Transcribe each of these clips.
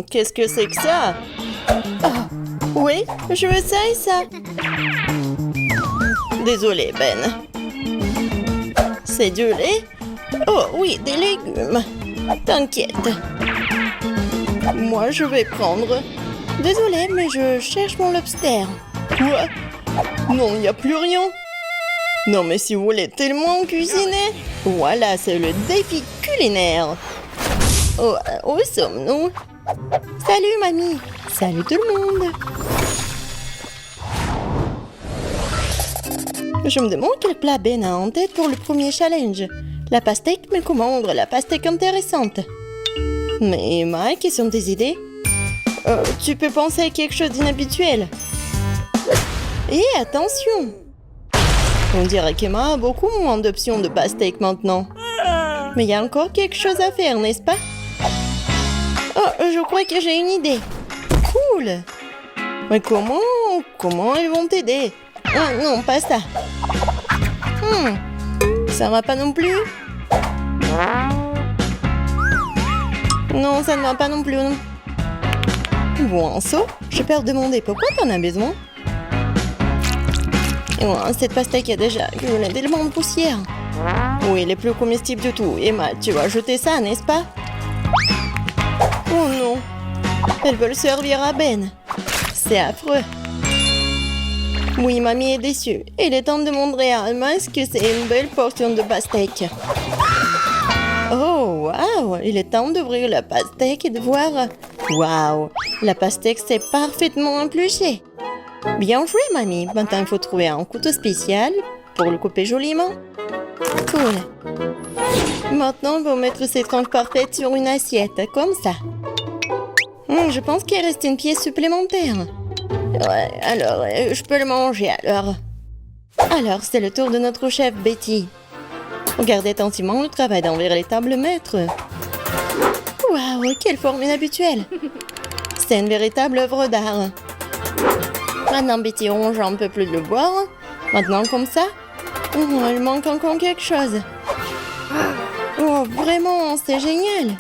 Qu'est-ce que c'est que ça? Oh, oui, je veux ça et ça. Désolé, Ben. C'est du lait? Oh oui, des légumes. T'inquiète. Moi, je vais prendre... Désolé, mais je cherche mon lobster. Quoi? Non, il n'y a plus rien. Non, mais si vous voulez tellement cuisiner, voilà, c'est le défi culinaire. Oh, où sommes-nous? Salut, mamie. Salut tout le monde. Je me demande quel plat Ben a en tête pour le premier challenge. La pastèque, mais comment rendre la pastèque intéressante? Mais Mike, quelles sont tes idées? Tu peux penser à quelque chose d'inhabituel. Et attention! On dirait qu'Emma a beaucoup moins d'options de pastèque maintenant. Mais il y a encore quelque chose à faire, n'est-ce pas? Oh, je crois que j'ai une idée. Cool! Mais comment ils vont t'aider? Ah non, pas ça. Ça va pas non plus? Non, ça ne va pas non plus. Non. Bon, un seau, j'ai peur de demander pourquoi t'en as besoin. Et ouais, cette pastèque a déjà accumulé tellement de poussière. Oui, les plus comestibles du tout. Emma, tu vas jeter ça, n'est-ce pas? Oh non, elles veulent servir à Ben. C'est affreux. Oui, mamie est déçue. Il est temps de montrer à Emma ce que c'est une belle portion de pastèque. Oh, waouh! Il est temps d'ouvrir la pastèque et de voir... Waouh! La pastèque s'est parfaitement épluchée. Bien joué, mamie. Maintenant, il faut trouver un couteau spécial pour le couper joliment. Cool. Maintenant, on va mettre ces tranches parfaites sur une assiette, comme ça. Je pense qu'il reste une pièce supplémentaire. Ouais, alors, je peux le manger, alors. Alors, c'est le tour de notre chef, Betty. Regardez attentivement le travail d'envers les tables maîtres. Waouh, quelle forme inhabituelle. C'est une véritable œuvre d'art. Maintenant, Betty ronge un peu plus de le boire. Maintenant, comme ça. Il manque encore quelque chose. Oh, vraiment, c'est génial.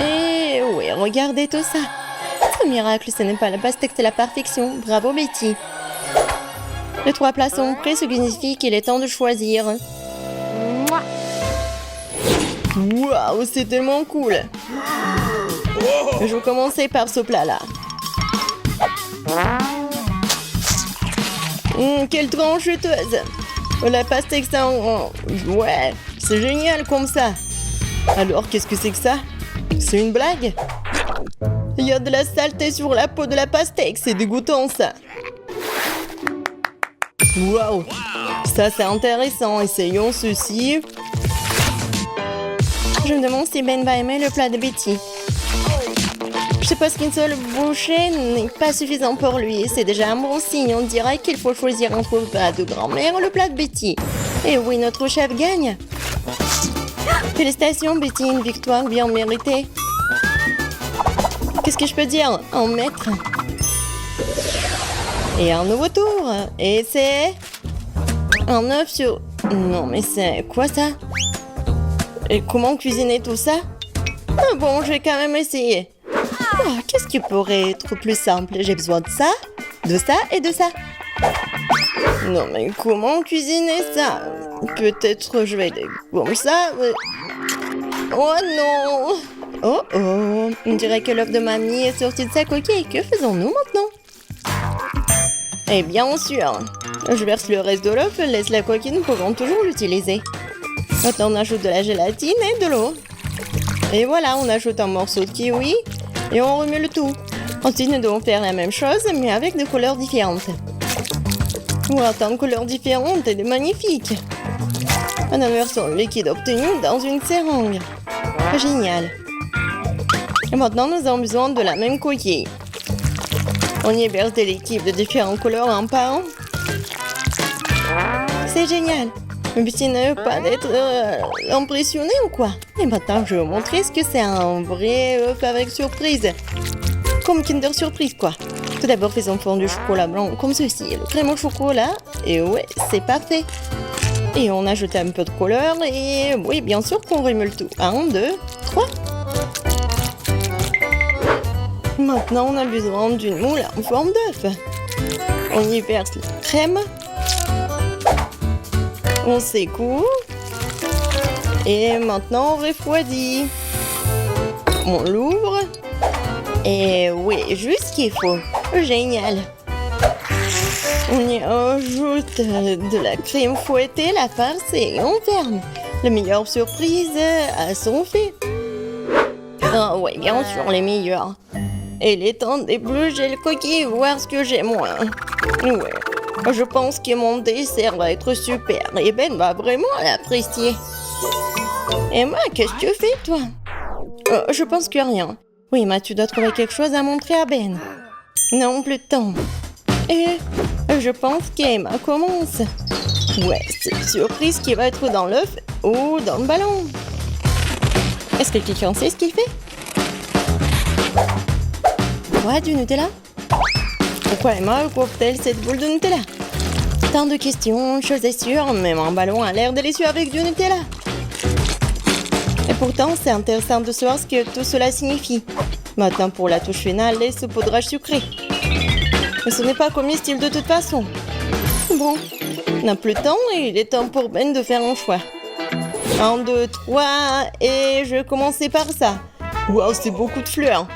Et oui, regardez tout ça. C'est un miracle, ce n'est pas la pastèque, c'est la perfection. Bravo, Betty. Les 3 plats sont prêts, ce qui signifie qu'il est temps de choisir. Waouh, c'est tellement cool. Je vais commencer par ce plat-là. Quelle tranche juteuse. La pastèque, ça... Ouais, c'est génial comme ça. Alors, qu'est-ce que c'est que ça? C'est une blague? Il y a de la saleté sur la peau de la pastèque, c'est dégoûtant ça. Waouh, ça c'est intéressant. Essayons ceci. Je me demande si Ben va aimer le plat de Betty. Je suppose qu'une seule bouchée n'est pas suffisant pour lui. C'est déjà un bon signe. On dirait qu'il faut choisir entre le plat de grand-mère ou le plat de Betty. Et oui, notre chef gagne. Félicitations, Betty, une victoire bien méritée. Qu'est-ce que je peux dire? Un maître. Et un nouveau tour. Et c'est... un œuf sur... Non, mais c'est quoi ça? Et comment cuisiner tout ça? Ah bon, je vais quand même essayer. Oh, qu'est-ce qui pourrait être plus simple? J'ai besoin de ça et de ça. Non, mais comment cuisiner ça? Peut-être je vais... Comme ça... Oh non! Oh oh! On dirait que l'œuf de mamie est sorti de sa coquille. Que faisons-nous maintenant? Eh bien sûr! Je verse le reste de l'œuf, laisse la coquille, nous pouvons toujours l'utiliser. Maintenant, on ajoute de la gélatine et de l'eau. Et voilà, on ajoute un morceau de kiwi et on remue le tout. Ensuite, nous devons faire la même chose, mais avec des couleurs différentes. Wow, tant de couleurs différentes et de magnifiques. On inverse le liquide obtenu dans une seringue. Génial. Et maintenant, nous avons besoin de la même coquille. On y verse des liquides de différentes couleurs un par un. C'est génial. Le but n'est pas d'être impressionné ou quoi? Et maintenant, je vais vous montrer ce que c'est un vrai œuf avec surprise. Comme Kinder Surprise, quoi. Tout d'abord, faisons fondre du chocolat blanc comme ceci. Le crème au chocolat. Et ouais, c'est parfait. Et on ajoute un peu de couleur. Et oui, bien sûr qu'on remue le tout. 1, 2, 3. Maintenant, on a besoin d'une moule en forme d'œuf. On y verse la crème. On secoue. Et maintenant, on refroidit. On l'ouvre. Et oui, juste ce qu'il faut. Génial. On y ajoute de la crème fouettée, la farce et on ferme. La meilleure surprise à son fait. Ah ouais, bien sûr, les meilleurs. Et il est temps d'éplucher le coquille, voir ce que j'ai moi. Ouais, je pense que mon dessert va être super et Ben va vraiment l'apprécier. Et moi, qu'est-ce que tu fais, toi? Je pense que rien. Oui, mais tu dois trouver quelque chose à montrer à Ben. Non, plus de temps. Et je pense qu'Emma commence. Ouais, c'est une surprise qui va être dans l'œuf ou dans le ballon. Est-ce que quelqu'un sait ce qu'il fait? Quoi, du Nutella? Pourquoi Emma couvre-t-elle cette boule de Nutella? Tant de questions, chose est sûre, même un ballon a l'air délicieux avec du Nutella. Et pourtant, c'est intéressant de savoir ce que tout cela signifie. Maintenant, pour la touche finale, les saupoudrages sucrés. Mais ce n'est pas comestible de toute façon. Bon, on n'a plus de temps et il est temps pour Ben de faire un choix. 1, 2, 3, et je vais commencer par ça. Waouh, c'est beaucoup de fleurs.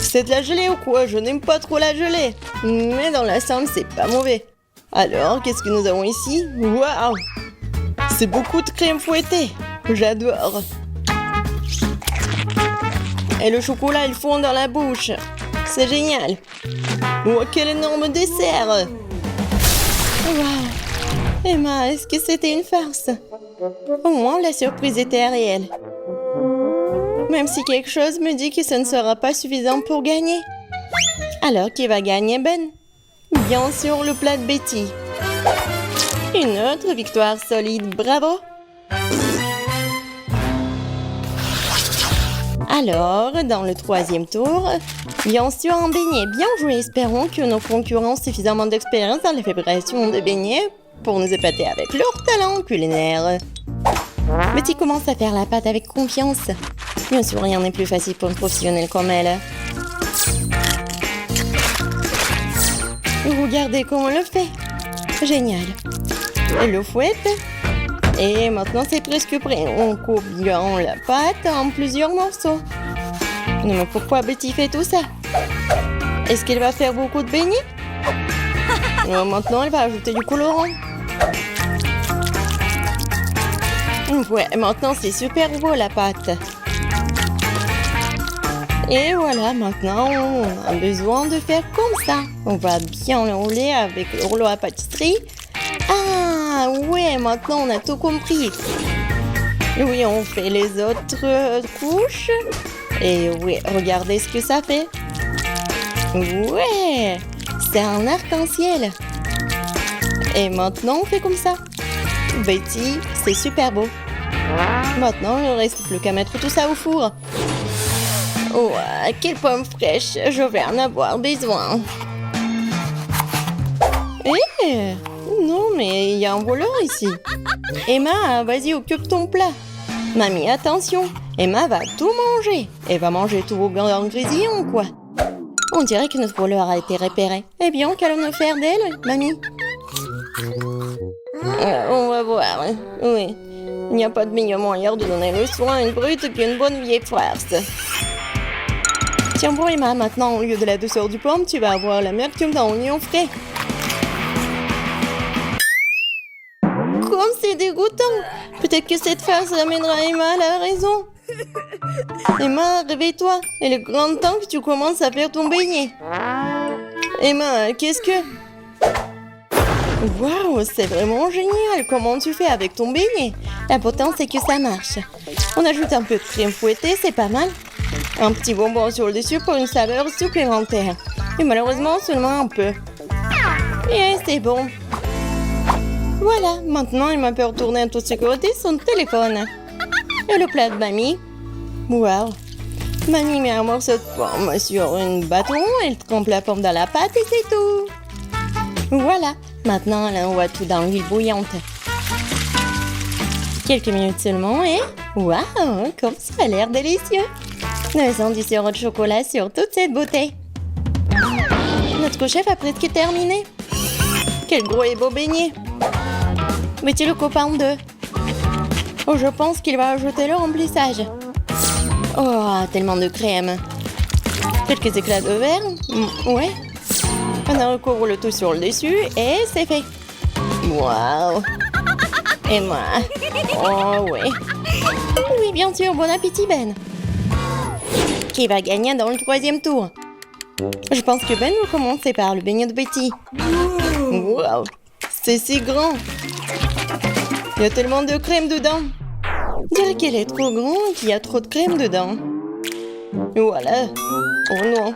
C'est de la gelée ou quoi? Je n'aime pas trop la gelée. Mais dans la somme, c'est pas mauvais. Alors, qu'est-ce que nous avons ici? Waouh! C'est beaucoup de crème fouettée. J'adore. Et le chocolat, il fond dans la bouche. C'est génial. Oh, quel énorme dessert! Waouh! Emma, est-ce que c'était une farce? Au moins, la surprise était réelle. Même si quelque chose me dit que ce ne sera pas suffisant pour gagner. Alors, qui va gagner, Ben? Bien sûr, le plat de Betty. Une autre victoire solide, bravo! Alors, dans le 3e tour, bien sûr un beignet. Bien joué, espérons que nos concurrents ont suffisamment d'expérience dans la fabrication de beignets pour nous épater avec leur talent culinaire. Betty commence à faire la pâte avec confiance. Bien sûr, rien n'est plus facile pour une professionnelle comme elle. Regardez comment elle le fait. Génial. Elle le fouette. Et maintenant, c'est presque prêt. On coupe bien la pâte en plusieurs morceaux. Non, mais pourquoi Betty fait tout ça? Est-ce qu'elle va faire beaucoup de beignets? Maintenant, elle va ajouter du colorant. Ouais, maintenant, c'est super beau la pâte. Et voilà, maintenant, on a besoin de faire comme ça. On va bien l'enrouler avec le rouleau à pâtisserie. Ah, ouais, maintenant, on a tout compris. Oui, on fait les autres couches. Et oui, regardez ce que ça fait. Ouais, c'est un arc-en-ciel. Et maintenant, on fait comme ça. Betty, c'est super beau. Maintenant, il ne reste plus qu'à mettre tout ça au four. Oh, quelle pomme fraîche, je vais en avoir besoin. Non, mais il y a un voleur ici. Emma, vas-y, occupe ton plat. Mamie, attention, Emma va tout manger. Elle va manger tous vos ingrédients, quoi. On dirait que notre voleur a été repéré. Eh bien, qu'allons-nous faire d'elle, mamie? On va voir, oui. Il n'y a pas de meilleur moyen de donner le soin à une brute qu'une bonne vieille farce. Tiens bon Emma, maintenant au lieu de la douceur du pomme, tu vas avoir l'amertume d'un oignon frais. Comme c'est dégoûtant! Peut-être que cette farce amènera Emma à la raison. Emma, réveille-toi. Il est grand temps que tu commences à faire ton beignet. Emma, qu'est-ce que... Waouh, c'est vraiment génial! Comment tu fais avec ton beignet? L'important, c'est que ça marche. On ajoute un peu de crème fouettée, c'est pas mal. Un petit bonbon sur le dessus pour une saveur supplémentaire. Et malheureusement, seulement un peu. Et c'est bon. Voilà, maintenant, il m'a peut retourner en toute sécurité son téléphone. Et le plat de mamie. Waouh! Mamie met un morceau de pomme sur une bâton, elle trempe la pomme dans la pâte et c'est tout. Voilà, maintenant, elle envoie tout dans l'huile bouillante. Quelques minutes seulement et... Waouh, comme ça a l'air délicieux! Je sens du sirop de chocolat sur toute cette beauté. Notre chef a presque terminé. Quel gros et beau beignet. Mettez le copain en deux. Oh, je pense qu'il va ajouter le remplissage. Oh, tellement de crème. Quelques éclats de verre. Ouais. On recouvre le tout sur le dessus et c'est fait. Waouh. Et moi. Oh, ouais. Oui, bien sûr, bon appétit, Ben. Qui va gagner dans le 3e tour? Je pense que Ben va commencer par le beignet de Betty. Waouh. C'est si grand. Il y a tellement de crème dedans. Je dirais qu'elle est trop grande et qu'il y a trop de crème dedans. Voilà. Oh non.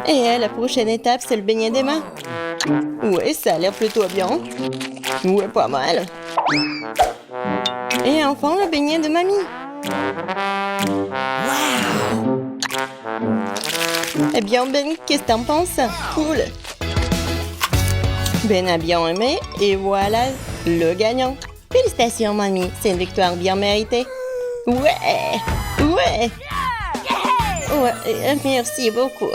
Et la prochaine étape, c'est le beignet d'Emma. Ouais, ça a l'air plutôt bien. Ouais, pas mal. Et enfin, le beignet de Mamie. Wow. Eh bien, Ben, qu'est-ce que t'en penses? Cool. Ben a bien aimé et voilà le gagnant. Félicitations, Mamie. C'est une victoire bien méritée. Ouais. Ouais. Ouais, merci beaucoup.